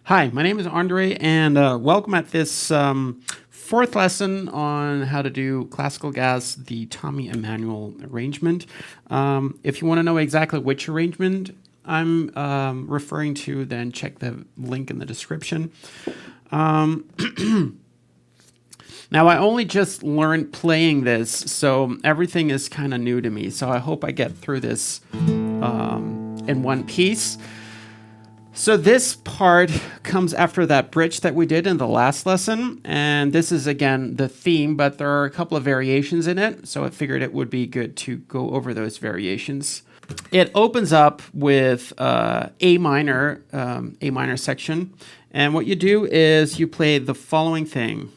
Hi, my name is André, and welcome at this fourth lesson on how to do classical gas, the Tommy Emmanuel arrangement. If you want to know exactly which arrangement I'm referring to, then check the link in the description. Now, I only just learned playing this, so everything is kind of new to me. So I hope I get through this in one piece. So this part comes after that bridge that we did in the last lesson, and this is again the theme, but there are a couple of variations in it, so I figured it would be good to go over those variations. It opens up with A minor section, and what you do is you play the following thing.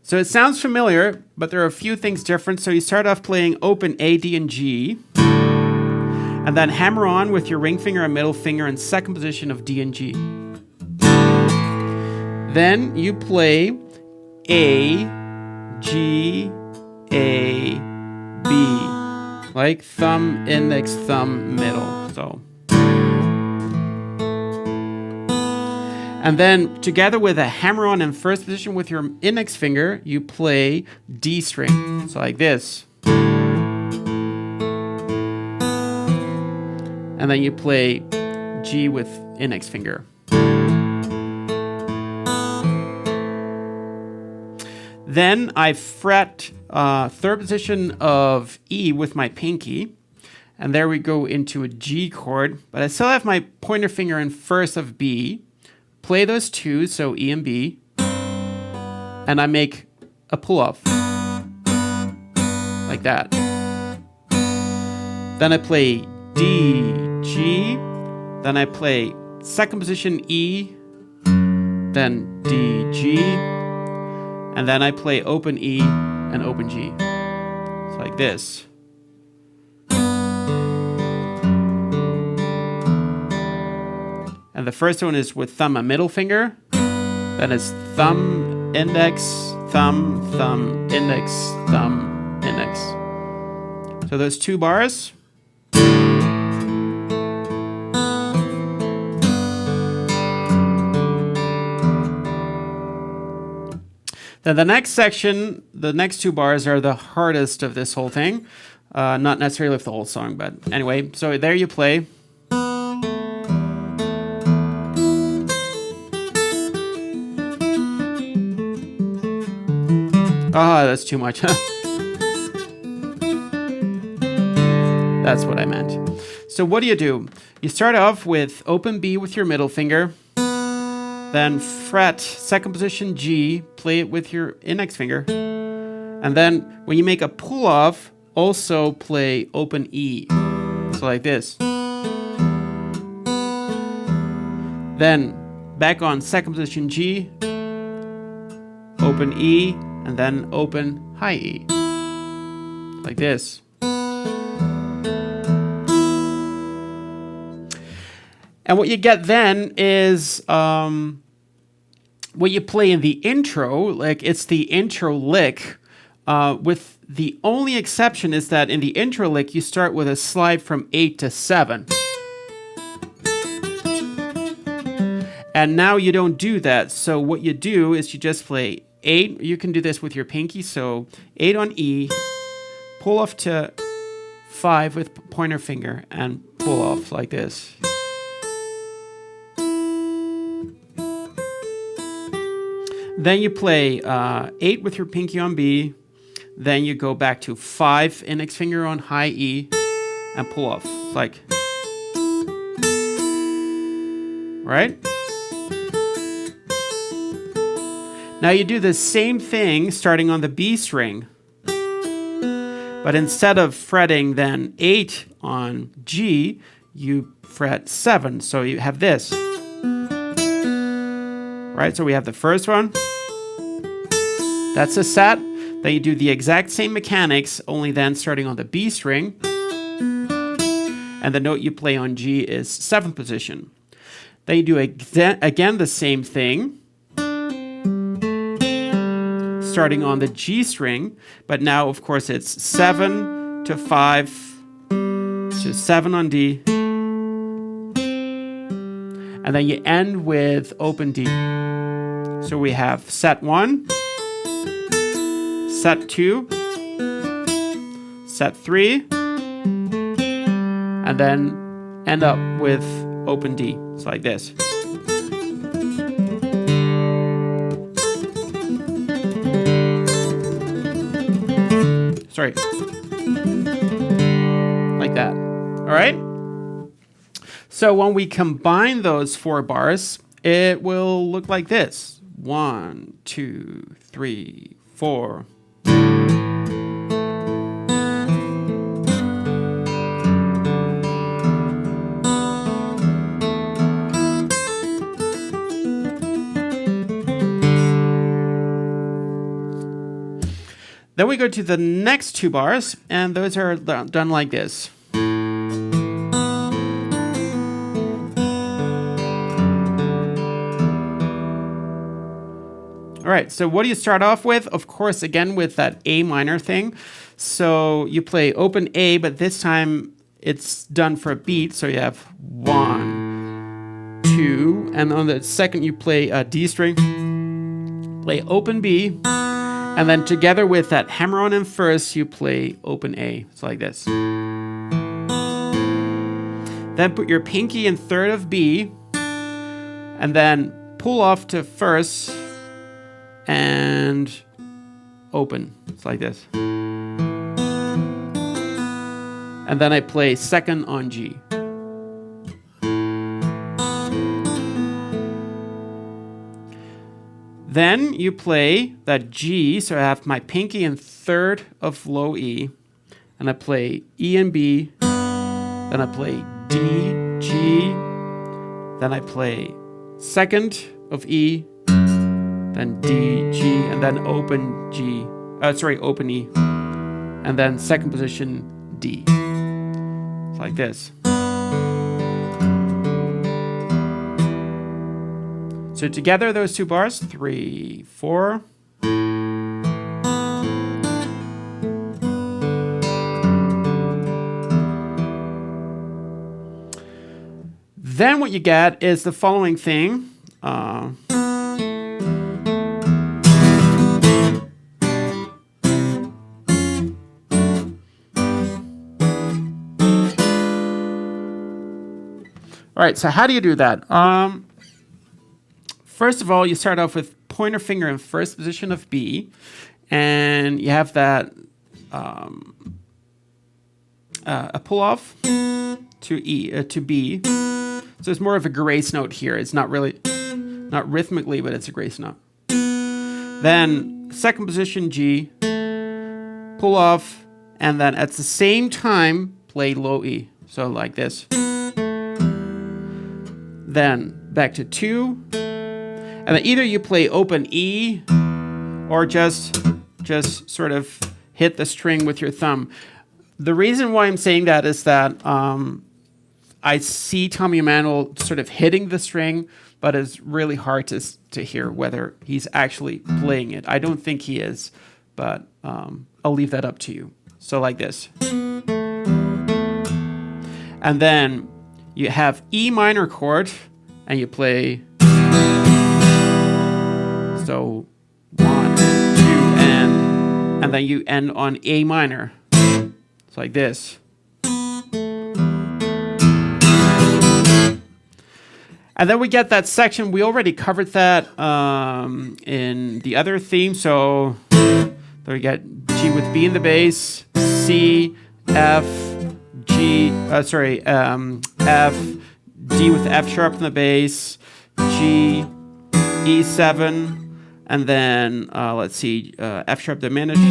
So it sounds familiar, but there are a few things different. So you start off playing open A, D, and G, and then hammer on with your ring finger and middle finger in second position of D and G. Then you play A, G, A, B, like thumb, index, thumb, middle. So. And then together with a hammer on in first position with your index finger, you play D string. So like this. And then you play G with index finger. Then I fret third position of E with my pinky. And there we go into a G chord. But I still have my pointer finger in first of B. Play those two, so E and B, and I make a pull-off, like that. Then I play D, G, then I play second position E, then D, G, and then I play open E and open G. It's like this. And the first one is with thumb and middle finger. Then it's thumb, index, thumb, thumb, index, thumb, index. So those two bars. Then the next section, the next two bars are the hardest of this whole thing. Not necessarily of the whole song, but anyway. So there you play. Ah, that's too much. That's what I meant. So what do? You start off with open B with your middle finger, then fret second position G, play it with your index finger, and then when you make a pull off, also play open E. So like this. Then back on second position G, open E, and then open high E, like this. And what you get then is what you play in the intro, like it's the intro lick, with the only exception is that in the intro lick, you start with a slide from 8 to 7. And now you don't do that. So what you do is you just play 8, you can do this with your pinky, so 8 on E, pull off to 5 with pointer finger, and pull off like this. Then you play 8 with your pinky on B, then you go back to 5 index finger on high E, and pull off, like, right? Now you do the same thing starting on the B string, but instead of fretting then 8 on G, you fret 7. So you have this, right? So we have the first one, that's a set. Then you do the exact same mechanics, only then starting on the B string, and the note you play on G is 7th position. Then you do again the same thing. starting on the G string, but now of course it's 7 to 5 to 7 on D, and then you end with open D. So we have set 1, set 2, set 3, and then end up with open D. It's like this. Sorry. Like that. All right? So when we combine those 4 bars, it will look like this. 1, 2, 3, 4. Then we go to the next 2 bars, and those are done like this. All right, so what do you start off with? Of course, again, with that A minor thing. So you play open A, but this time it's done for a beat. So you have 1, 2, and on the second you play a D string, play open B, and then together with that hammer on in first, you play open A. It's like this. Then put your pinky in third of B, and then pull off to first and open. It's like this. And then I play second on G. Then you play that G, so I have my pinky in third of low E, and I play E and B, then I play D, G, then I play second of E, then D, G, and then open G, open E, and then second position D. It's like this. So together, those 2 bars, 3, 4. Then what you get is the following thing. All right, so how do you do that? First of all, you start off with pointer finger in first position of B, and you have that a pull off to E to B. So it's more of a grace note here. It's not rhythmically, but it's a grace note. Then second position G, pull off, and then at the same time play low E. So like this. Then back to 2. And then either you play open E or just sort of hit the string with your thumb. The reason why I'm saying that is that I see Tommy Emmanuel sort of hitting the string, but it's really hard to hear whether he's actually playing it. I don't think he is, but I'll leave that up to you. So like this. And then you have E minor chord, and you play. So 1, 2, and then you end on A minor. It's like this. And then we get that section. We already covered that in the other theme. So there we get G with B in the bass, C, F, G, F, D with F sharp in the bass, G, E7, and then let's see, F sharp diminished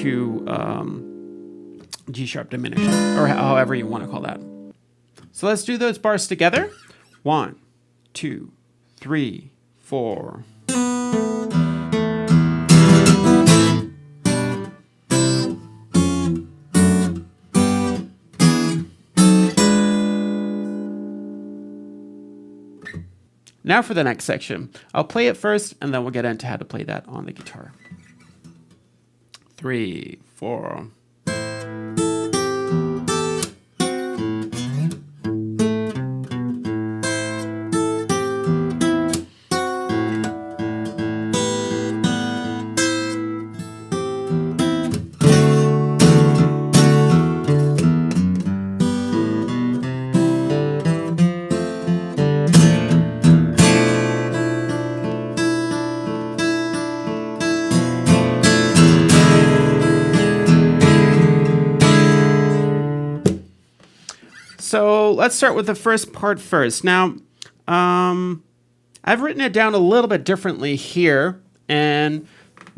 to G sharp diminished, or however you want to call that. So let's do those bars together. 1, 2, 3, 4. Now for the next section. I'll play it first, and then we'll get into how to play that on the guitar. 3, 4. So let's start with the first part first. Now, I've written it down a little bit differently here, and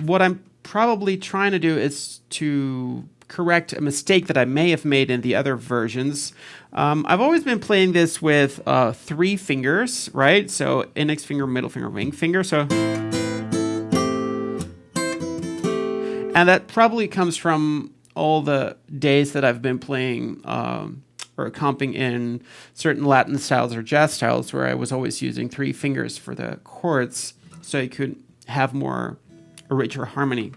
what I'm probably trying to do is to correct a mistake that I may have made in the other versions. I've always been playing this with 3 fingers, right? So index finger, middle finger, ring finger. So, and that probably comes from all the days that I've been playing or comping in certain Latin styles or jazz styles where I was always using 3 fingers for the chords so you could have more a richer harmony.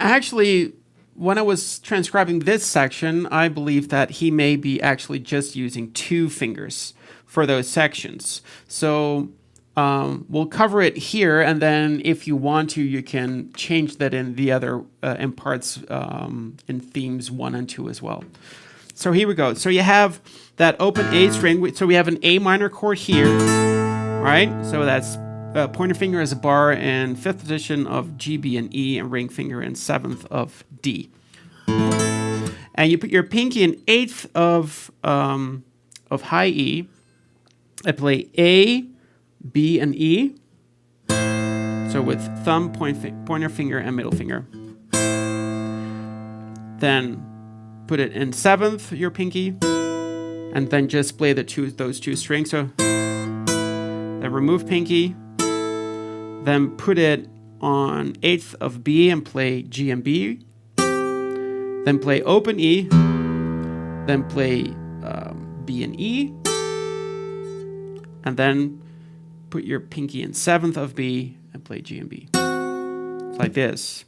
Actually, when I was transcribing this section, I believe that he may be actually just using 2 fingers for those sections. So we'll cover it here, and then if you want to, you can change that in the other in parts in themes 1 and 2 as well. So here we go. So you have that open A string. So we have an A minor chord here, right? So that's pointer finger is a bar in 5th position of G, B, and E, and ring finger in 7th of D. And you put your pinky in 8th of high E. I play A, B, and E. So with thumb, pointer finger, and middle finger. Then put it in 7th, your pinky, and then just play those 2 strings. So then remove pinky, then put it on 8th of B and play G and B. Then play open E, then play B and E, and then put your pinky in 7th of B and play G and B. It's like this.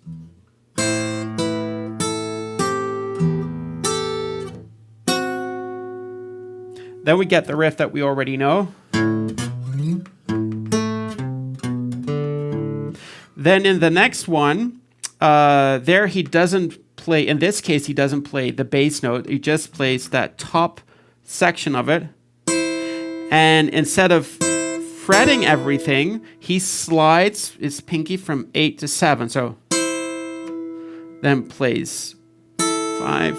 Then we get the riff that we already know. Then in the next one, there he doesn't play, in this case, he doesn't play the bass note. He just plays that top section of it. And instead of fretting everything, he slides his pinky from 8 to 7. So then plays 5.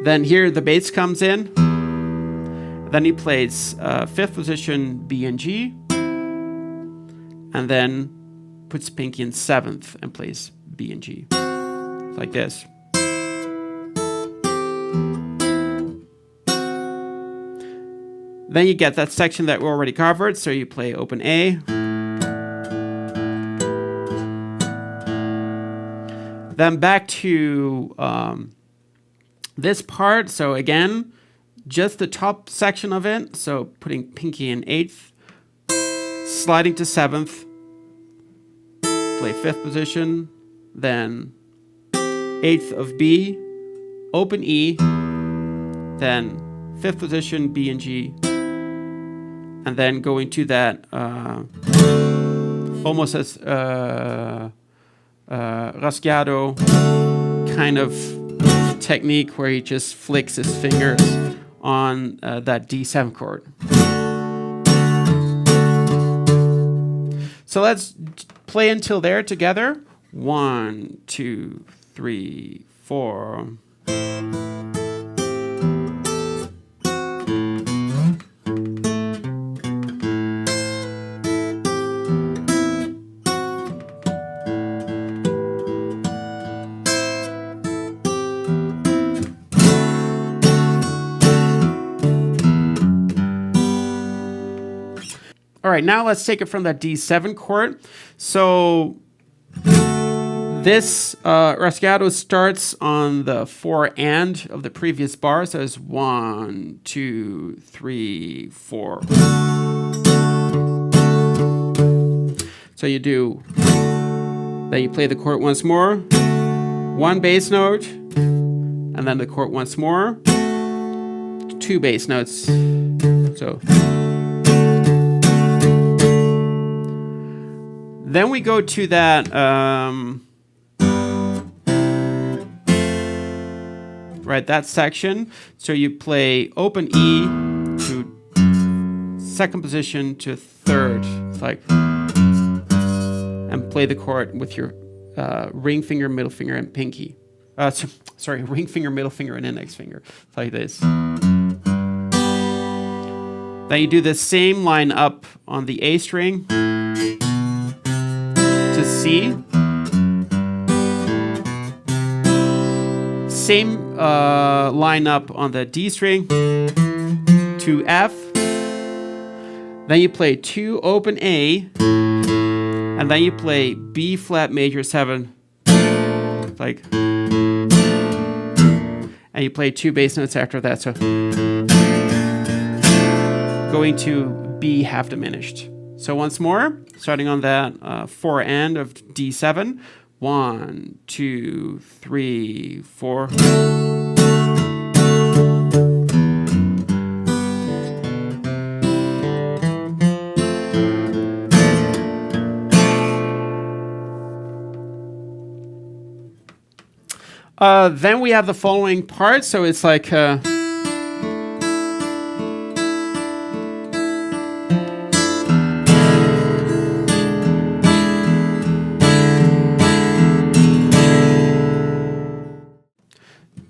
Then here the bass comes in. Then he plays 5th position B and G, and then puts pinky in 7th and plays B and G, like this. Then you get that section that we already covered, so you play open A. Then back to this part, so again, just the top section of it, so putting pinky in 8th, sliding to 7th, play 5th position, then 8th of B, open E, then 5th position B and G, and then going to that almost as Rasgueado kind of technique where he just flicks his fingers on that D7 chord. So let's play until there together. 1, 2, 3, 4. All right, now let's take it from that D7 chord. So This Rasgueado starts on the 4 and of the previous bar, so it's 1, 2, 3, 4. So you do, then you play the chord once more, 1 bass note, and then the chord once more, 2 bass notes. So then we go to that right, that section. So you play open E to second position to third. It's like, and play the chord with your ring finger, middle finger, and pinky. Sorry, ring finger, middle finger, and index finger. It's like this. Then you do the same line up on the A string to C. Same line up on the D string to F. Then you play 2 open A, and then you play B flat major 7, like, and you play 2 bass notes after that. So going to B half diminished. So once more, starting on that 4 and of D7. 1, 2, 3, 4. Then we have the following part. So it's like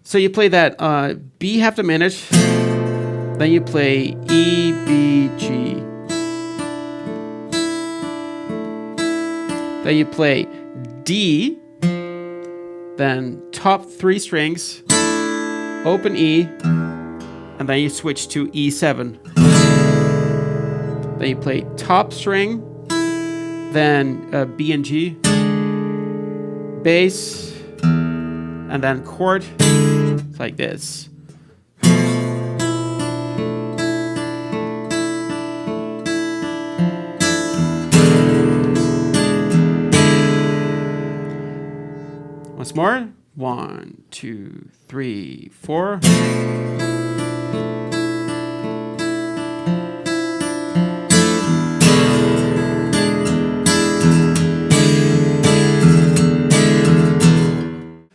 so you play that B half diminished, then you play E, B, G. Then you play D, then top 3 strings, open E, and then you switch to E7. Then you play top string, then B and G, bass, and then chord. It's like this. Once more. 1, 2, 3, 4.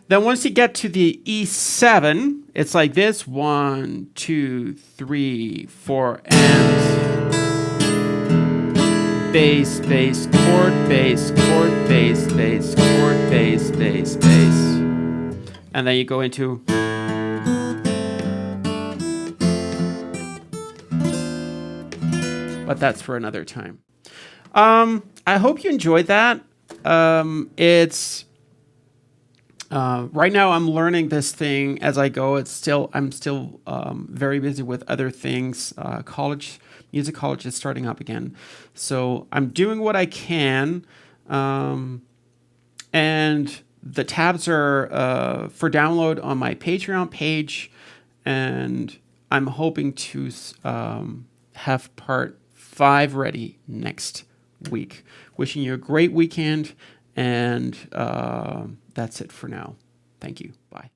Then once you get to the E7, it's like this. 1, 2, 3, 4, and bass, bass, chord, bass, chord, bass, bass, chord, bass, bass, bass. And then you go into but that's for another time. I hope you enjoyed that. It's right now I'm learning this thing as I go. I'm still very busy with other things. Music college is starting up again. So I'm doing what I can. And the tabs are for download on my Patreon page. And I'm hoping to have part 5 ready next week. Wishing you a great weekend. And that's it for now. Thank you. Bye.